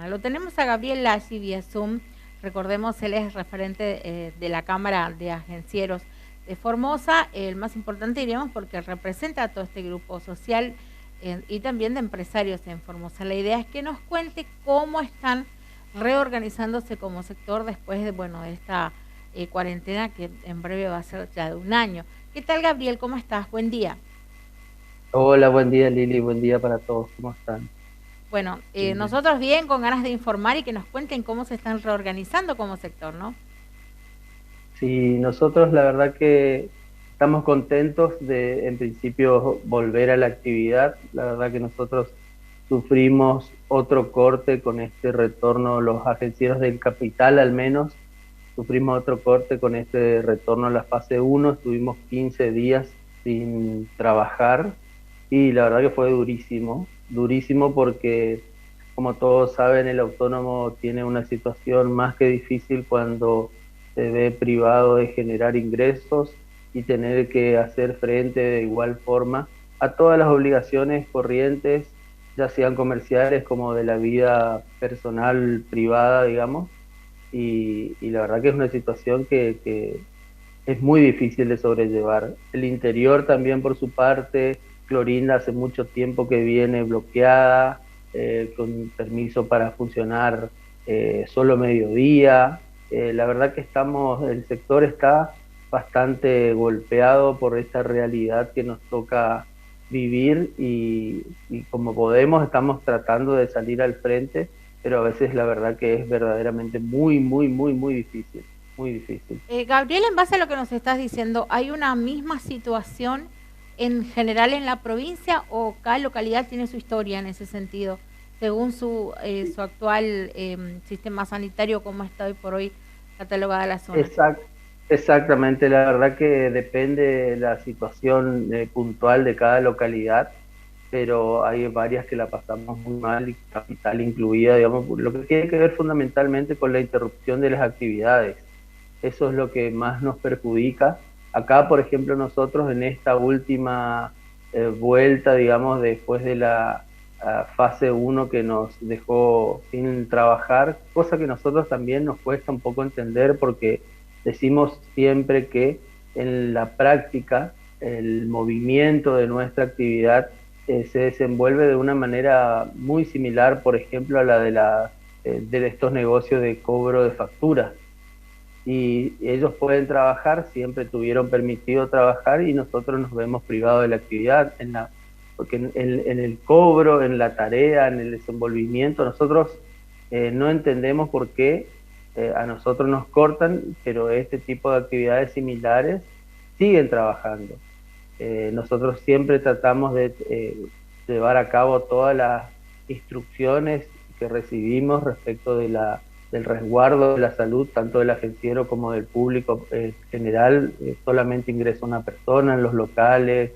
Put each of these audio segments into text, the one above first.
Lo tenemos a Gabriel Laggi vía Zoom. Recordemos, él es referente de la Cámara de Agencieros de Formosa, el más importante diríamos porque representa a todo este grupo social y también de empresarios en Formosa. La idea es que nos cuente cómo están reorganizándose como sector después de, bueno, de esta cuarentena que en breve va a ser ya de un año. ¿Qué tal, Gabriel? ¿Cómo estás? Buen día. Hola, buen día Lili, buen día para todos, ¿cómo están? Bueno, Bien, bien. nosotros bien, con ganas de informar y que nos cuenten cómo se están reorganizando como sector, ¿no? Sí, nosotros la verdad que estamos contentos de en principio volver a la actividad. La verdad que nosotros sufrimos otro corte con este retorno, los agencieros del capital al menos, sufrimos otro corte con este retorno a la fase uno. Estuvimos 15 días sin trabajar y la verdad que fue durísimo, durísimo porque como todos saben el autónomo tiene una situación más que difícil cuando se ve privado de generar ingresos y tener que hacer frente de igual forma a todas las obligaciones corrientes, ya sean comerciales como de la vida personal privada, digamos, y la verdad que es una situación que es muy difícil de sobrellevar. El interior también, por su parte, Clorinda hace mucho tiempo que viene bloqueada, con permiso para funcionar solo mediodía. La verdad que el sector está bastante golpeado por esta realidad que nos toca vivir y como podemos estamos tratando de salir al frente, pero a veces la verdad que es verdaderamente muy, muy, muy, muy difícil, muy difícil. Gabriel, en base a lo que nos estás diciendo, ¿hay una misma situación en general en la provincia o cada localidad tiene su historia en ese sentido, según su actual sistema sanitario, como está hoy por hoy catalogada la zona? Exact- Exactamente, la verdad que depende de la situación puntual de cada localidad, pero hay varias que la pasamos muy mal, y capital incluida, digamos, lo que tiene que ver fundamentalmente con la interrupción de las actividades. Eso es lo que más nos perjudica. Acá, por ejemplo, nosotros en esta última vuelta, digamos, después de la fase uno que nos dejó sin trabajar, cosa que nosotros también nos cuesta un poco entender porque decimos siempre que en la práctica el movimiento de nuestra actividad se desenvuelve de una manera muy similar, por ejemplo, a la de estos negocios de cobro de facturas, y ellos pueden trabajar, siempre tuvieron permitido trabajar y nosotros nos vemos privados de la actividad, porque en el cobro, en la tarea, en el desenvolvimiento, nosotros no entendemos por qué a nosotros nos cortan, pero este tipo de actividades similares siguen trabajando. Nosotros siempre tratamos de llevar a cabo todas las instrucciones que recibimos respecto del resguardo de la salud, tanto del agenciero como del público general. Solamente ingresa una persona en los locales,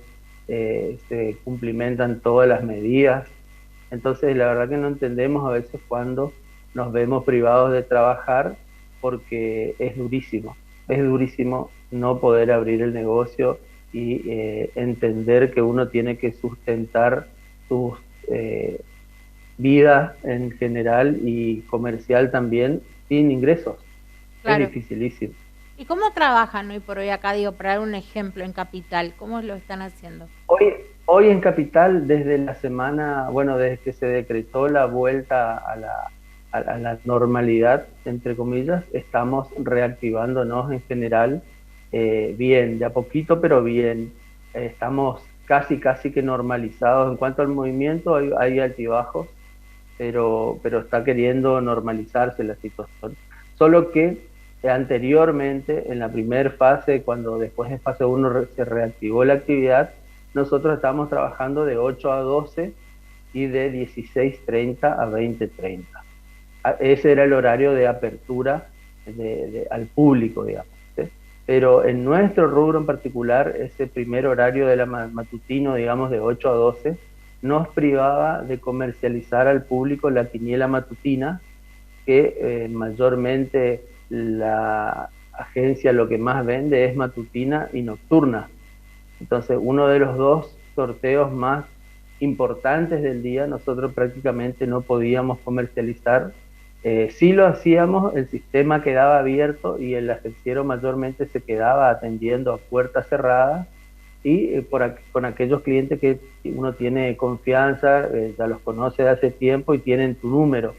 se cumplimentan todas las medidas. Entonces, la verdad que no entendemos a veces cuando nos vemos privados de trabajar porque es durísimo no poder abrir el negocio y entender que uno tiene que sustentar sus eh, vidas en general y comercial también sin ingresos. Es Claro. dificilísimo. ¿Y cómo trabajan hoy por hoy acá, digo, para dar un ejemplo en Capital? ¿Cómo lo están haciendo? Hoy, hoy en Capital, desde la semana, bueno, desde que se decretó la vuelta a la normalidad, entre comillas, estamos reactivándonos en general, bien, de a poquito, pero bien. Estamos casi, casi que normalizados. En cuanto al movimiento, hay altibajos, pero está queriendo normalizarse la situación. Solo que anteriormente, en la primera fase, cuando después de fase uno se reactivó la actividad, nosotros estábamos trabajando de 8 a 12 y de 16:30 a 20:30. Ese era el horario de apertura al público, digamos. ¿Sí? Pero en nuestro rubro en particular, ese primer horario de la matutino, digamos, de 8 a 12, nos privaba de comercializar al público la quiniela matutina, que mayormente la agencia lo que más vende es matutina y nocturna. Entonces, uno de los dos sorteos más importantes del día, nosotros prácticamente no podíamos comercializar Sí lo hacíamos, el sistema quedaba abierto y el agenciero mayormente se quedaba atendiendo a puertas cerradas y con aquellos clientes que uno tiene confianza, ya los conoce de hace tiempo y tienen tu número.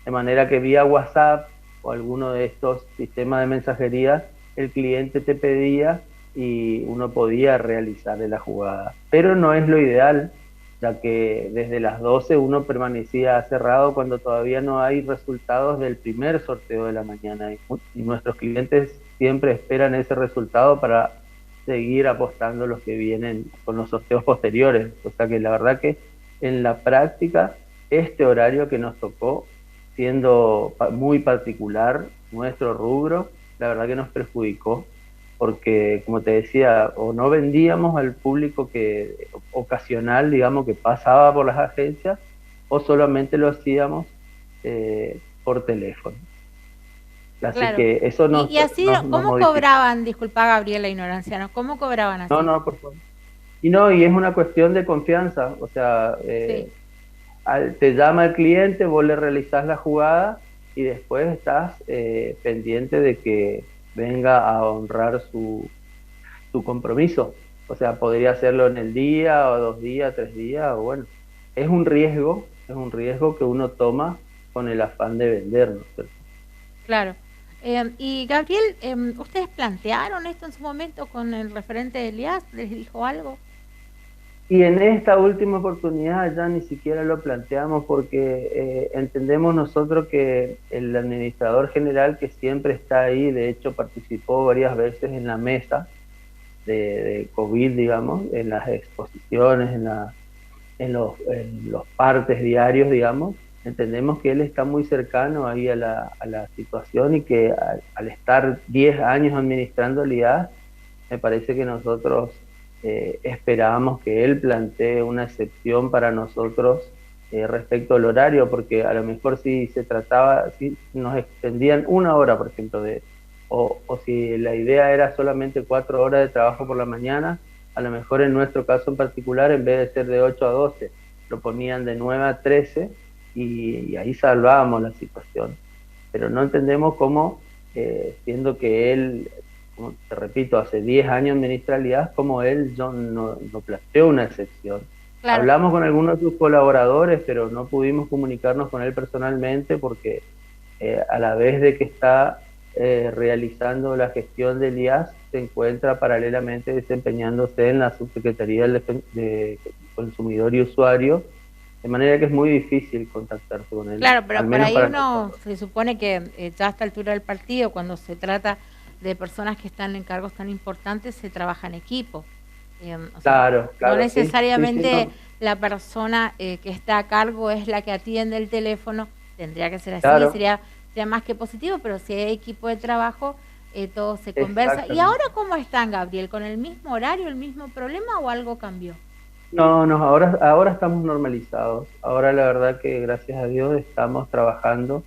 De manera que vía WhatsApp o alguno de estos sistemas de mensajería, el cliente te pedía y uno podía realizarle la jugada. Pero no es lo ideal, ya que desde las 12 uno permanecía cerrado cuando todavía no hay resultados del primer sorteo de la mañana. Y nuestros clientes siempre esperan ese resultado para seguir apostando los que vienen con los sorteos posteriores. O sea que la verdad que en la práctica, este horario que nos tocó, siendo muy particular nuestro rubro, la verdad que nos perjudicó porque, como te decía, o no vendíamos al público que ocasional, digamos, que pasaba por las agencias, o solamente lo hacíamos por teléfono. Así Claro. que eso Y así, nos ¿cómo modificó. cobraban? Disculpa, Gabriel, la ignorancia, ¿no? ¿Cómo cobraban No, así? no, por favor. Y no, y es una cuestión de confianza, o sea, Sí, te llama el cliente, vos le realizás la jugada y después estás pendiente de que venga a honrar su compromiso. O sea, podría hacerlo en el día, o 2 días, 3 días, o bueno, es un riesgo que uno toma con el afán de vender, ¿no es cierto? claro. Y Gabriel, ¿ustedes plantearon esto en su momento con el referente de Elías? ¿Les dijo algo? Y en esta última oportunidad ya ni siquiera lo planteamos porque entendemos nosotros que el administrador general que siempre está ahí, de hecho participó varias veces en la mesa de COVID, digamos, en las exposiciones, en los partes diarios, digamos, entendemos que él está muy cercano ahí a la situación y que al estar 10 años administrando el IAS, me parece que nosotros esperábamos que él plantee una excepción para nosotros respecto al horario, porque a lo mejor si se trataba, si nos extendían 1 hora, por ejemplo, o si la idea era solamente 4 horas de trabajo por la mañana, a lo mejor en nuestro caso en particular, en vez de ser de 8 a 12, lo ponían de 9 a 13 y ahí salvábamos la situación. Pero no entendemos cómo, siendo que él, como te repito, hace 10 años administra el IAS, como él no planteó una excepción. Claro. Hablamos con algunos de sus colaboradores, pero no pudimos comunicarnos con él personalmente porque a la vez de que está realizando la gestión del IAS, se encuentra paralelamente desempeñándose en la Subsecretaría de Consumidor y Usuario, de manera que es muy difícil contactarse con él, Claro, pero al por menos ahí para uno nosotros. se supone que ya a esta altura del partido, cuando se trata de personas que están en cargos tan importantes, se trabaja en equipo. O sea, Claro, no claro, sí, sí, sí, necesariamente no, la persona que está a cargo es la que atiende el teléfono, tendría que ser así, claro, sería más que positivo, pero si hay equipo de trabajo, todo se conversa. ¿Y ahora exactamente. cómo están, Gabriel? ¿Con el mismo horario, el mismo problema o algo cambió? No, no, ahora estamos normalizados. Ahora la verdad que gracias a Dios estamos trabajando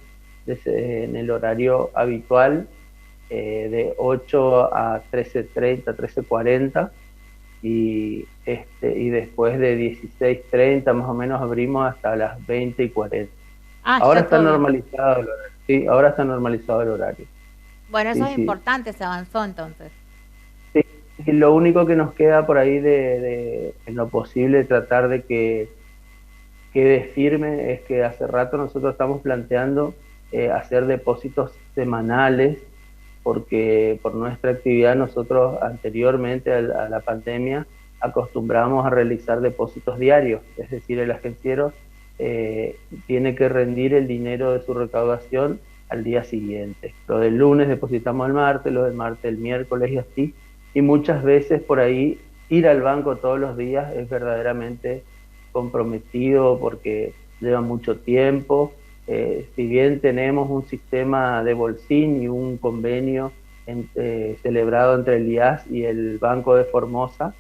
en el horario habitual de 8 a 13:30, 13:40 y después de 16:30 más o menos abrimos hasta las 20:40. Ah, Ahora está está todo bien. normalizado el horario. Sí, ahora está normalizado el horario. Bueno, eso Sí, es sí. importante, se avanzó entonces. Sí, y lo único que nos queda por ahí en lo posible tratar de que quede firme es que hace rato nosotros estamos planteando hacer depósitos semanales porque por nuestra actividad nosotros anteriormente a la pandemia acostumbramos a realizar depósitos diarios, es decir, el agenciero tiene que rendir el dinero de su recaudación al día siguiente. Lo del lunes depositamos el martes, lo del martes el miércoles y así, y muchas veces por ahí ir al banco todos los días es verdaderamente comprometido porque lleva mucho tiempo. Si bien tenemos un sistema de bolsín y un convenio celebrado entre el IAS y el Banco de Formosa,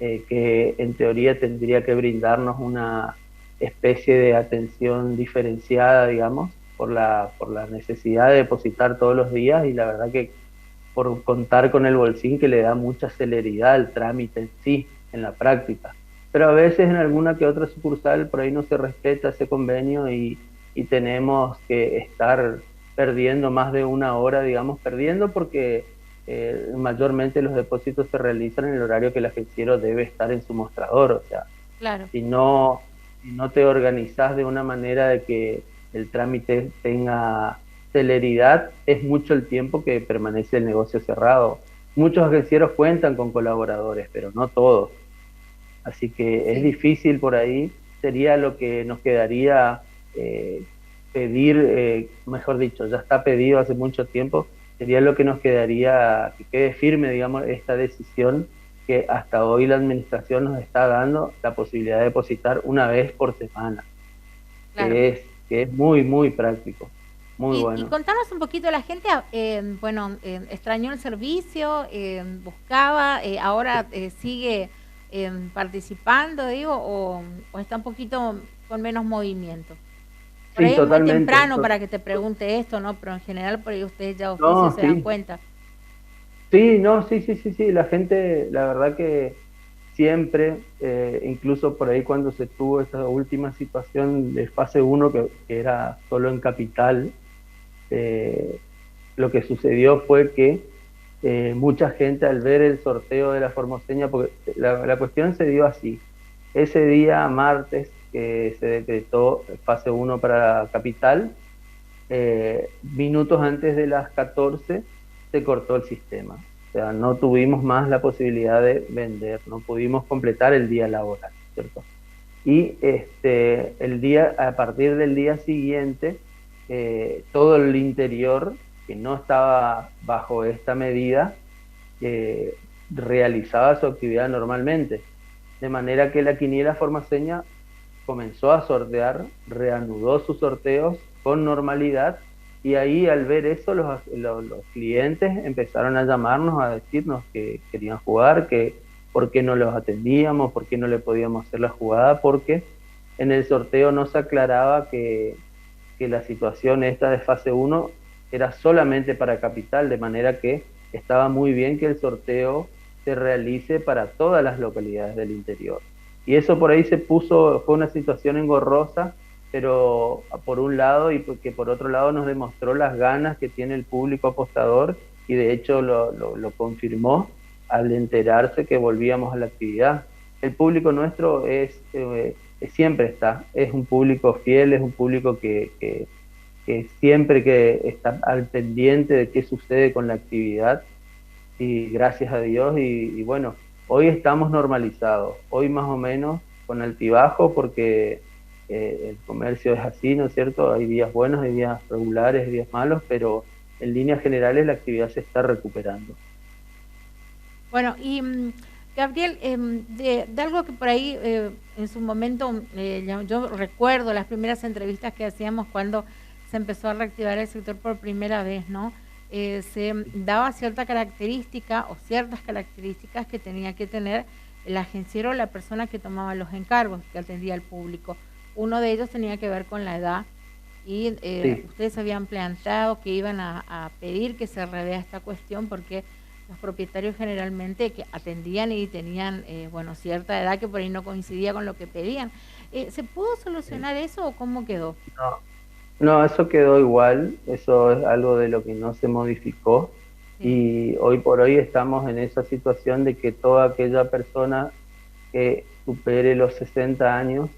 que en teoría tendría que brindarnos una especie de atención diferenciada, digamos, por la necesidad de depositar todos los días y la verdad que por contar con el bolsín que le da mucha celeridad al trámite en sí, en la práctica. Pero a veces en alguna que otra sucursal por ahí no se respeta ese convenio y tenemos que estar perdiendo más de una hora, digamos, perdiendo porque mayormente los depósitos se realizan en el horario que el agenciero debe estar en su mostrador. O sea, Claro. si no te organizás de una manera de que el trámite tenga celeridad, es mucho el tiempo que permanece el negocio cerrado. Muchos agencieros cuentan con colaboradores, pero no todos. Así que es Sí. difícil por ahí. Sería lo que nos quedaría pedir, mejor dicho, ya está pedido hace mucho tiempo, sería lo que nos quedaría, que quede firme, digamos, esta decisión que hasta hoy la administración nos está dando la posibilidad de depositar una vez por semana, Claro. que es muy, muy práctico, muy Y bueno. contanos un poquito, la gente, bueno, extrañó el servicio, buscaba, ahora sigue participando, digo, o está un poquito con menos movimiento. Por Sí, ahí es muy totalmente. temprano para que te pregunte esto, ¿no? Pero en general por ahí ustedes ya de oficio No, se dan sí, cuenta. sí, no, sí, sí, sí, sí, la gente, la verdad que siempre, incluso por ahí cuando se tuvo esta última situación de fase uno que era solo en Capital, eh, lo que sucedió fue que mucha gente al ver el sorteo de la Formoseña, porque la cuestión se dio así, ese día martes que se decretó fase uno para Capital, minutos antes de las 14 se cortó el sistema. O sea, no tuvimos más la posibilidad de vender, no pudimos completar el día laboral, ¿cierto? Y a partir del día siguiente, todo el interior que no estaba bajo esta medida eh, realizaba su actividad normalmente. De manera que la quiniela formaseña comenzó a sortear, reanudó sus sorteos con normalidad y ahí al ver eso los clientes empezaron a llamarnos a decirnos que querían jugar, que por qué no los atendíamos, por qué no le podíamos hacer la jugada, porque en el sorteo no se aclaraba que la situación esta de fase uno era solamente para Capital, de manera que estaba muy bien que el sorteo se realice para todas las localidades del interior. Y eso por ahí fue una situación engorrosa, pero por un lado y porque por otro lado nos demostró las ganas que tiene el público apostador y de hecho lo confirmó al enterarse que volvíamos a la actividad. El público nuestro siempre está, es un público fiel, es un público que siempre que está al pendiente de qué sucede con la actividad y gracias a Dios y bueno, hoy estamos normalizados, hoy más o menos con altibajo porque el comercio es así, ¿no es cierto? Hay días buenos, hay días regulares, hay días malos, pero en líneas generales la actividad se está recuperando. Bueno, y Gabriel, de algo que por ahí en su momento, yo recuerdo las primeras entrevistas que hacíamos cuando se empezó a reactivar el sector por primera vez, ¿no? Se daba cierta característica o ciertas características que tenía que tener el agenciero o la persona que tomaba los encargos, que atendía al público. Uno de ellos tenía que ver con la edad y Sí, ustedes habían planteado que iban a pedir que se revea esta cuestión porque los propietarios generalmente que atendían y tenían, bueno, cierta edad que por ahí no coincidía con lo que pedían. ¿Se pudo sí. solucionar eso o cómo quedó? No, no, eso quedó igual, eso es algo de lo que no se modificó Sí. y hoy por hoy estamos en esa situación de que toda aquella persona que supere los 60 años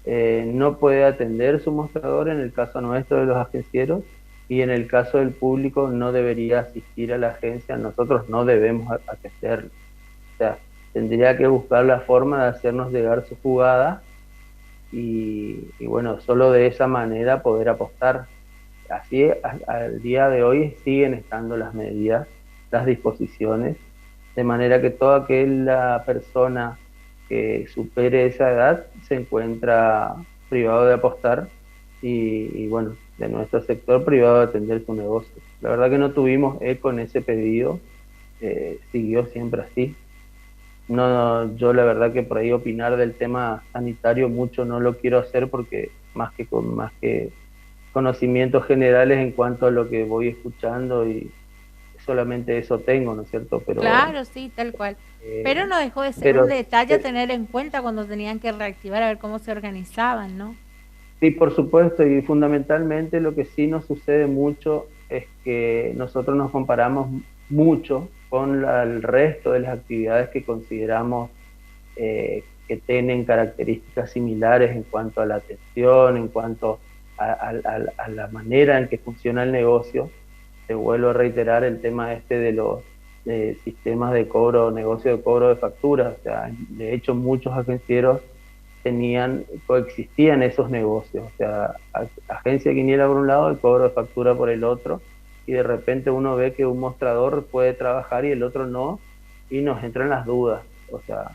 no puede atender su mostrador en el caso nuestro de los agencieros y en el caso del público no debería asistir a la agencia, nosotros no debemos atenderlo. O sea, tendría que buscar la forma de hacernos llegar su jugada y bueno, solo de esa manera poder apostar. Así al día de hoy siguen estando las medidas, las disposiciones, de manera que toda aquella persona que supere esa edad se encuentra privado de apostar y bueno, de nuestro sector privado de atender su negocio. La verdad que no tuvimos eco en ese pedido, siguió siempre así. No, yo la verdad que por ahí opinar del tema sanitario mucho no lo quiero hacer porque más que conocimientos generales en cuanto a lo que voy escuchando y solamente eso tengo, ¿no es cierto? Claro, sí, tal cual. Pero Eh, no dejó de ser un pero detalle a eh, tener en cuenta cuando tenían que reactivar a ver cómo se organizaban, ¿no? Sí, por supuesto, y fundamentalmente lo que sí nos sucede mucho es que nosotros nos comparamos mucho con el resto de las actividades que consideramos que tienen características similares en cuanto a la atención, en cuanto a la manera en que funciona el negocio. Te vuelvo a reiterar el tema este de los sistemas de cobro, negocio de cobro de facturas. O sea, de hecho, muchos agencieros coexistían esos negocios. O sea, agencia quiniela por un lado, el cobro de factura por el otro, y de repente uno ve que un mostrador puede trabajar y el otro no, y nos entran las dudas. O sea,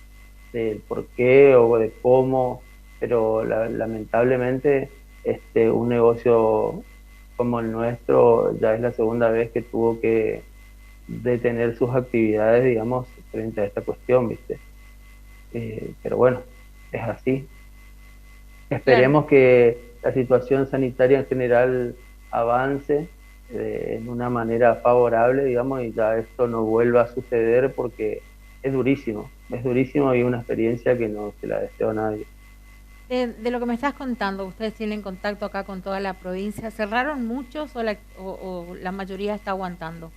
del por qué o de cómo, pero lamentablemente un negocio como el nuestro ya es la segunda vez que tuvo que detener sus actividades, digamos, frente a esta cuestión, ¿viste? Pero bueno, es así. Claro. Esperemos que la situación sanitaria en general avance en una manera favorable, digamos, y ya esto no vuelva a suceder porque es durísimo y una experiencia que no se la deseo a nadie. De lo que me estás contando, ustedes tienen contacto acá con toda la provincia. ¿Cerraron muchos o la mayoría está aguantando?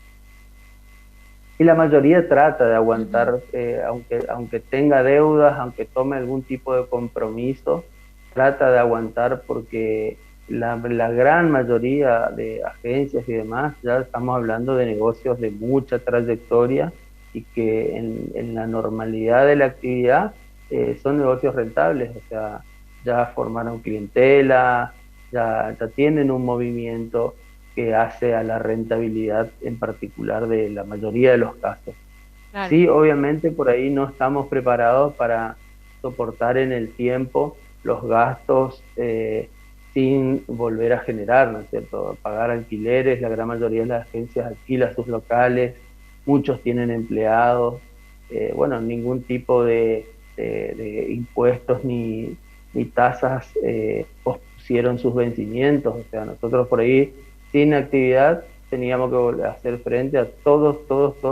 Y la mayoría trata de Ujú. aguantar, aunque tenga deudas, aunque tome algún tipo de compromiso, trata de aguantar porque la gran mayoría de agencias y demás, ya estamos hablando de negocios de mucha trayectoria y que en la normalidad de la actividad son negocios rentables, o sea, ya formaron clientela, ya tienen un movimiento que hace a la rentabilidad en particular de la mayoría de los casos. Claro, Sí, obviamente por ahí no estamos preparados para soportar en el tiempo los gastos sin volver a generar, ¿no es cierto? Pagar alquileres, la gran mayoría de las agencias alquila sus locales, muchos tienen empleados, bueno, ningún tipo de impuestos ni tasas pospusieron sus vencimientos, o sea, nosotros por ahí sin actividad teníamos que hacer frente a todos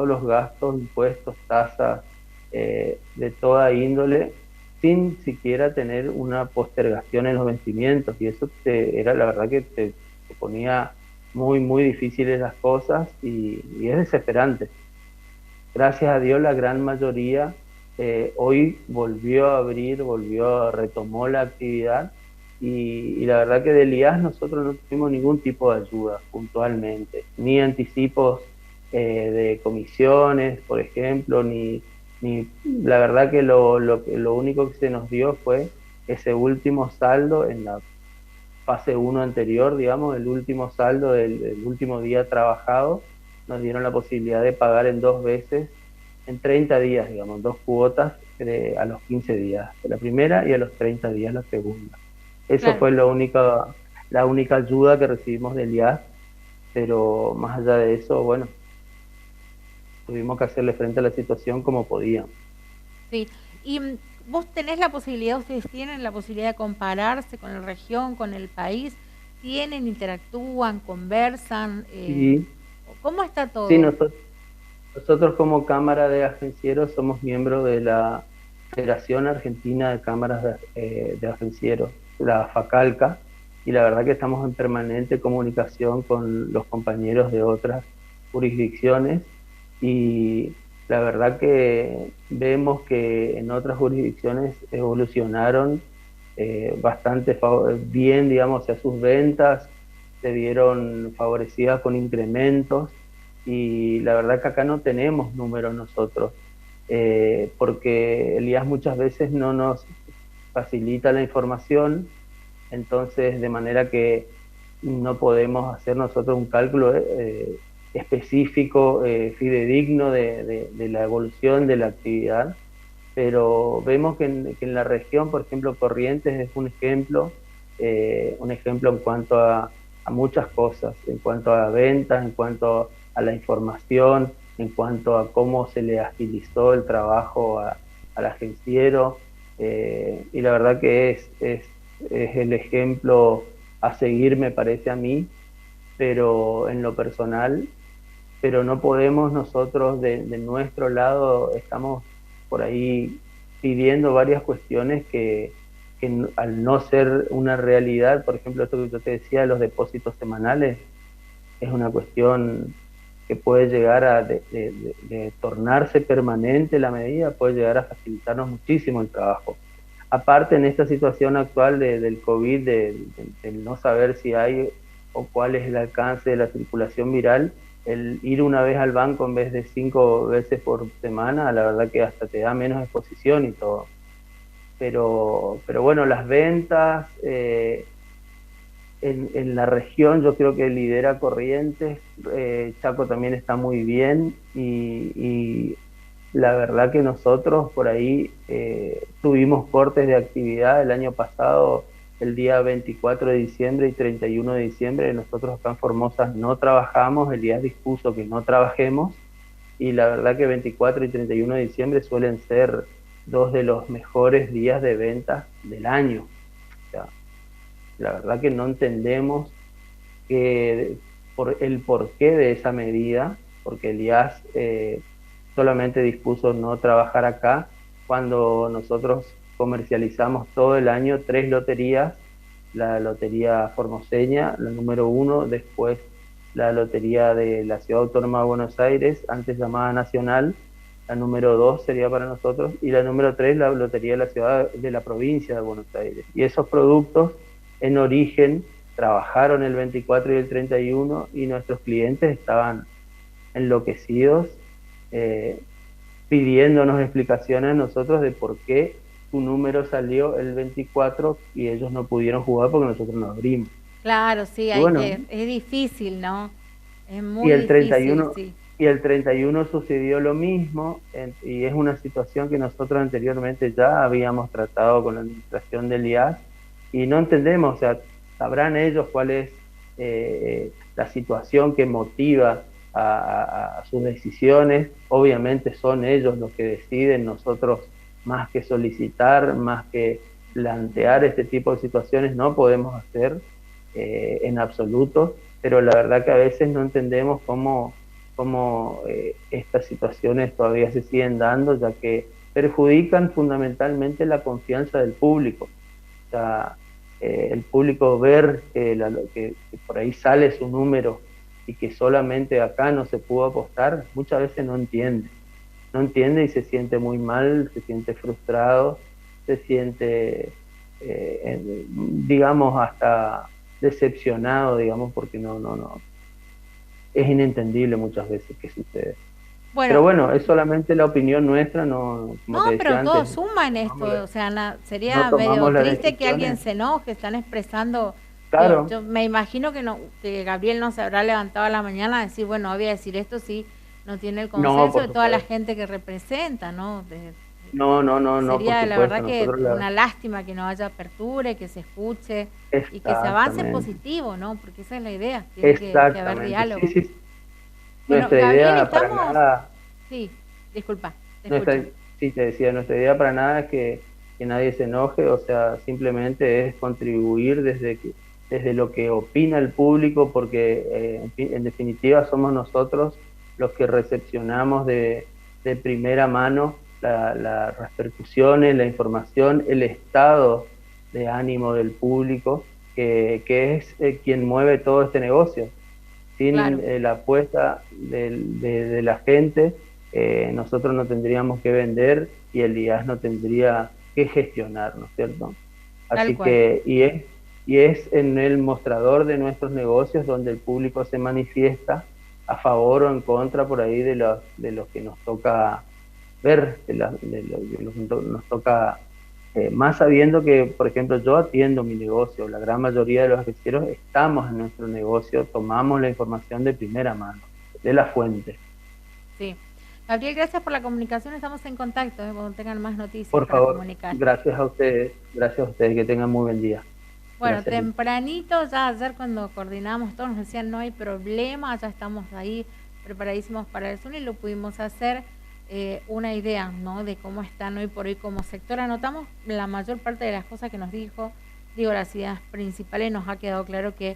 los gastos, impuestos, tasas, de toda índole, sin siquiera tener una postergación en los vencimientos. Y eso era la verdad que te ponía muy difíciles las cosas y es desesperante. Gracias a Dios la gran mayoría hoy volvió a abrir, retomó la actividad y la verdad que del IAS nosotros no tuvimos ningún tipo de ayuda puntualmente, ni anticipos de comisiones, por ejemplo, ni la verdad que lo único que se nos dio fue ese último saldo en la fase uno anterior, digamos, el último saldo del último día trabajado, nos dieron la posibilidad de pagar en dos veces, en 30 días, digamos, dos cuotas a los 15 días, la primera y a los 30 días la segunda. Eso claro. fue la única ayuda que recibimos del IAS, pero más allá de eso, bueno, tuvimos que hacerle frente a la situación como podíamos. Sí. Y vos tenés la posibilidad, ustedes tienen la posibilidad de compararse con la región, con el país. ¿Tienen, interactúan, conversan? Y ¿Cómo está sí, todo? nosotros como Cámara de Agencieros somos miembros de la Federación Argentina de Cámaras de Agencieros, la FACALCA, y la verdad que estamos en permanente comunicación con los compañeros de otras jurisdicciones y la verdad que vemos que en otras jurisdicciones evolucionaron bastante bien, digamos, a sus ventas, se vieron favorecidas con incrementos y la verdad que acá no tenemos números nosotros, porque Elías muchas veces no nos facilita la información, entonces de manera que no podemos hacer nosotros un cálculo específico, fidedigno de la evolución de la actividad, pero vemos que en la región, por ejemplo, Corrientes es un ejemplo en cuanto a muchas cosas, en cuanto a ventas, en cuanto a la información, en cuanto a cómo se le agilizó el trabajo al agenciero, y la verdad que es el ejemplo a seguir, me parece a mí, pero en lo personal, pero no podemos nosotros de nuestro lado, estamos por ahí pidiendo varias cuestiones que al no ser una realidad, por ejemplo, esto que yo te decía, los depósitos semanales, es una cuestión que puede llegar a de tornarse permanente la medida, puede llegar a facilitarnos muchísimo el trabajo. Aparte, en esta situación actual del COVID, del no saber si hay o cuál es el alcance de la circulación viral, el ir una vez al banco en vez de 5 veces por semana, la verdad que hasta te da menos exposición y todo. Pero bueno, las ventas en la región yo creo que lidera Corrientes, Chaco también está muy bien y la verdad que nosotros por ahí tuvimos cortes de actividad el año pasado, el día 24 de diciembre y 31 de diciembre, nosotros acá en Formosa no trabajamos, el IAS dispuso que no trabajemos y la verdad que 24 y 31 de diciembre suelen ser dos de los mejores días de ventas del año. O sea, la verdad que no entendemos por el porqué de esa medida, porque el IAS solamente dispuso no trabajar acá cuando nosotros comercializamos todo el año 3 loterías, la lotería formoseña, la número 1, después la lotería de la Ciudad Autónoma de Buenos Aires, antes llamada Nacional, la número 2 sería para nosotros, y la número 3 la lotería de la ciudad, de la provincia de Buenos Aires. Y esos productos en origen trabajaron el 24 y el 31 y nuestros clientes estaban enloquecidos, pidiéndonos explicaciones a nosotros de por qué su número salió el 24 y ellos no pudieron jugar porque nosotros no abrimos. Claro, sí, Y bueno, es difícil, ¿no? Es y muy el difícil, 31 sí. y el 31 sucedió lo mismo, y es una situación que nosotros anteriormente ya habíamos tratado con la administración del IAS y no entendemos, o sea, sabrán ellos cuál es la situación que motiva a sus decisiones, obviamente son ellos los que deciden, nosotros más que solicitar, más que plantear este tipo de situaciones no podemos hacer en absoluto, pero la verdad que a veces no entendemos cómo estas situaciones todavía se siguen dando, ya que perjudican fundamentalmente la confianza del público. O sea, el público ver que por ahí sale su número y que solamente acá no se pudo apostar, muchas veces no entiende. No entiende y se siente muy mal, se siente frustrado, se siente, digamos, hasta decepcionado, digamos, porque no. Es inentendible muchas veces que sucede. Pero Bueno, bueno, es solamente la opinión nuestra, no, como no, te decía pero todo antes, suma en esto, o sea, no sería medio tomamos las triste que alguien decisiones. se enoje, están expresando, digo, Claro, yo me imagino que no, que Gabriel no se habrá levantado a la mañana a decir, bueno, voy a decir esto si no tiene el no, consenso por de toda la supuesto. gente que representa, ¿no? No, por Sería la verdad supuesto. que Nosotros una lástima que no haya apertura, y que se escuche y que se avance exactamente, positivo, ¿no? Porque esa es la idea, tiene que haber exactamente. Sí, diálogo. sí. Bueno, Nuestra Gabriel, idea para estamos, nada, sí, disculpa, te nuestra, escucho. sí, te decía, nuestra idea para nada es que nadie se enoje, o sea, simplemente es contribuir desde lo que opina el público, porque en definitiva somos nosotros los que recepcionamos de primera mano las repercusiones, la información, el estado de ánimo del público, que es quien mueve todo este negocio. Sin Claro, la apuesta de la gente, nosotros no tendríamos que vender y el IAS no tendría que gestionar, ¿no es cierto? tal Así cual. que, y es en el mostrador de nuestros negocios donde el público se manifiesta a favor o en contra por ahí de lo que nos toca ver, de lo que nos toca, más sabiendo que, por ejemplo, yo atiendo mi negocio, la gran mayoría de los arreceros estamos en nuestro negocio, tomamos la información de primera mano, de la fuente. Sí. Gabriel, gracias por la comunicación, estamos en contacto, cuando tengan más noticias Por para favor, comunicar. gracias a ustedes, que tengan muy buen día. Bueno, Gracias, Luz. tempranito, ya ayer cuando coordinamos todos nos decían no hay problema, ya estamos ahí preparadísimos para el Zoom y lo pudimos hacer. Una idea, ¿no?, de cómo están hoy por hoy como sector. Anotamos la mayor parte de las cosas que nos dijo, digo, las ideas principales. Nos ha quedado claro que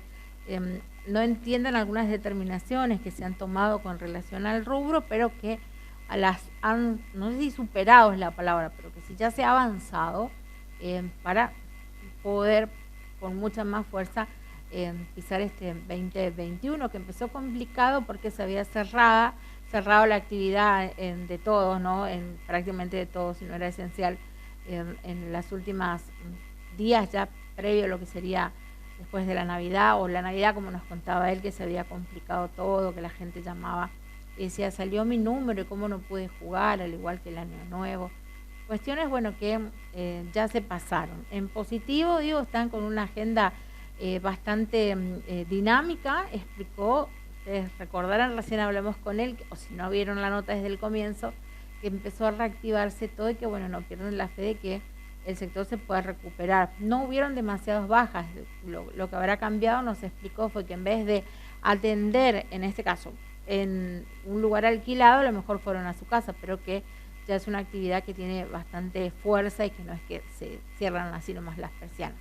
no entienden algunas determinaciones que se han tomado con relación al rubro, pero que las han, no sé si superado es la palabra, pero que sí ya se ha avanzado para poder con mucha más fuerza pisar este 2021, que empezó complicado porque se había cerrado la actividad de todos, ¿no? Prácticamente de todos, si no era esencial, en las últimas días ya previo a lo que sería después de la Navidad, o la Navidad, como nos contaba él, que se había complicado todo, que la gente llamaba y decía, salió mi número y cómo no pude jugar, al igual que el Año Nuevo. Cuestiones, bueno, que ya se pasaron. En positivo, digo, están con una agenda bastante dinámica. Explicó, ustedes recordarán, recién hablamos con él, o si no vieron la nota desde el comienzo, que empezó a reactivarse todo y que, bueno, no pierden la fe de que el sector se pueda recuperar. No hubieron demasiadas bajas. Lo que habrá cambiado, nos explicó, fue que en vez de atender, en este caso, en un lugar alquilado, a lo mejor fueron a su casa, pero que ya es una actividad que tiene bastante fuerza y que no es que se cierran así nomás las persianas.